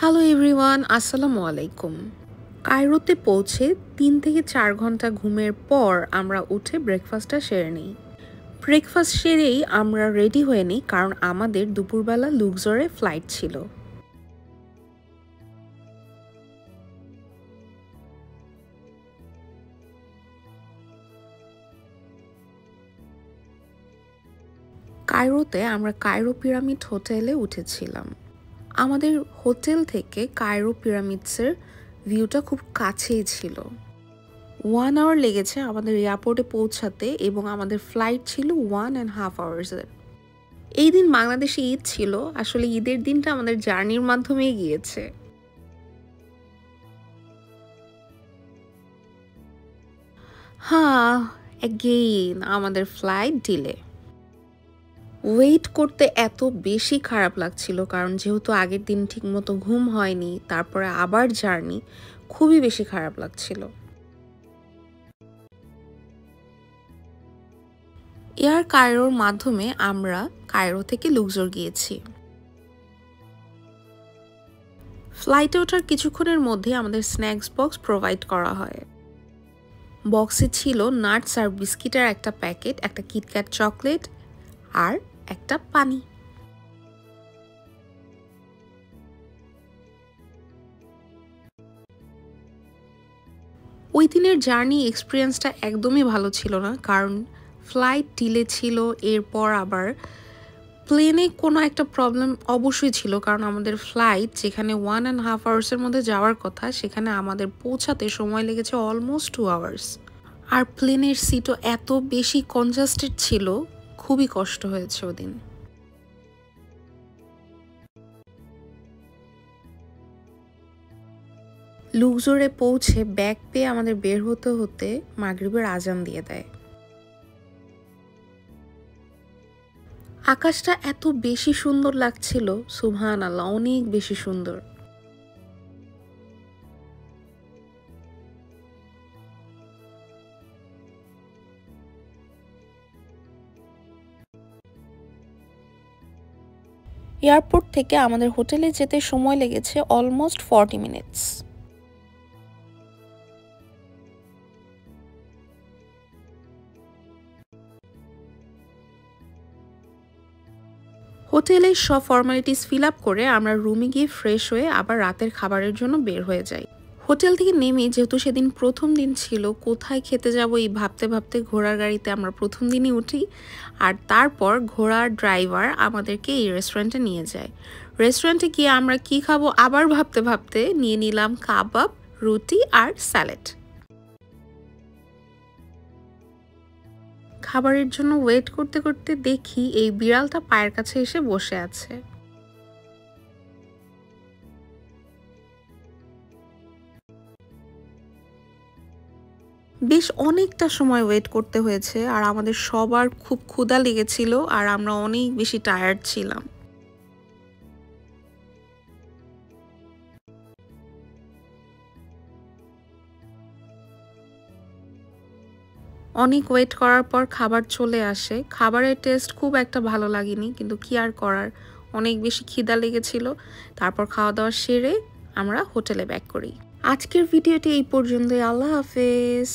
Hello everyone, আসসালামু আলাইকুম। কায়রোতে পৌঁছে ৩ থেকে ৪ ঘন্টা ঘুমের পর আমরা উঠে ব্রেকফাস্টটা সেরে নিই। ব্রেকফাস্ট সেরেই আমরা রেডি হয়ে নিই, কারণ আমাদের দুপুরবেলা লুক্সরে ফ্লাইট ছিল। কায়রোতে আমরা কায়রো পিরামিড হোটেলে উঠেছিলাম। আমাদের হোটেল থেকে কায়রো পিরামিডসের ভিউটা খুব কাছেই ছিল। 1 আওয়ার লেগেছে আমাদের এয়ারপোর্টে পৌঁছাতে এবং আমাদের ফ্লাইট ছিল 1.5 আওয়ার্সের। এই দিন বাংলাদেশে ঈদ ছিল। আসলে ঈদের দিনটা আমাদের জার্নির মাধ্যমেই গিয়েছে। হ্যাঁ, অ্যাগেইন আমাদের ফ্লাইট ডিলে। ওয়েট করতে এত বেশি খারাপ লাগছিল, কারণ যেহেতু আগের দিন ঠিকমতো ঘুম হয়নি, তারপরে আবার জার্নি, খুবই বেশি খারাপ লাগছিল। এয়ার কায়রোর মাধ্যমে আমরা কায়রো থেকে লুক্সর গিয়েছি। ফ্লাইটে ওঠার কিছুক্ষণের মধ্যে আমাদের স্ন্যাক্স বক্স প্রোভাইড করা হয়। বক্সে ছিল নাটস আর বিস্কিটের একটা প্যাকেট, একটা কিটক্যাট চকলেট আর একটা পানি। ওই দিনের জার্নি এক্সপিরিয়েন্সটা একদমই ভালো ছিল না, কারণ ফ্লাইট ডিলে ছিল। এরপর আবার প্লেনে কোনো একটা প্রবলেম অবশ্যই ছিল, কারণ আমাদের ফ্লাইট যেখানে 1.5 আওয়ার্সের মধ্যে যাওয়ার কথা, সেখানে আমাদের পৌঁছাতে সময় লেগেছে অলমোস্ট 2 আওয়ার্স। আর প্লেনের সিটও এত বেশি কনজাস্টেড ছিল, খুবই কষ্ট হয়েছে ওদিন। লুক্সরে পৌঁছে ব্যাগ পেয়ে আমাদের বের হতে হতে মাগরিবের আজান দিয়ে দেয়। আকাশটা এত বেশি সুন্দর লাগছিল, সুবহানাল্লাহ, অনেক বেশি সুন্দর। এয়ারপোর্ট থেকে আমাদের হোটেলে যেতে সময় লেগেছে অলমোস্ট 40 মিনিটস। হোটেলের সব ফর্মালিটিস ফিল আপ করে আমরা রুমে গিয়ে ফ্রেশ হয়ে আবার রাতের খাবারের জন্য বের হয়ে যাই। হোটেল থেকে নেমে, যেহেতু সেদিন প্রথম দিন ছিল, কোথায় খেতে যাব এই ভাবতে ভাবতে ঘোড়ার গাড়িতে আমরা প্রথম দিনই উঠি। আর তারপর ঘোড়ার ড্রাইভার আমাদেরকে এই রেস্টুরেন্টে নিয়ে যায়। রেস্টুরেন্টে গিয়ে আমরা কি খাবো আবার ভাবতে ভাবতে নিয়ে নিলাম কাবাব, রুটি আর স্যালাড। খাবারের জন্য ওয়েট করতে করতে দেখি এই বিড়ালটা পায়ের কাছে এসে বসে আছে। বেশ অনেকটা সময় ওয়েট করতে হয়েছে, আর আমাদের সবার খুব ক্ষুধা লেগেছিল আর আমরা অনেক বেশি টায়ার্ড ছিলাম। অনেক ওয়েট করার পর খাবার চলে আসে। খাবারের টেস্ট খুব একটা ভালো লাগেনি, কিন্তু কি আর করার, অনেক বেশি খিদা লেগেছিল। তারপর খাওয়া দাওয়া সেরে আমরা হোটেলে ব্যাক করি। আজকের ভিডিওটি এই পর্যন্তই। আল্লাহ হাফেজ।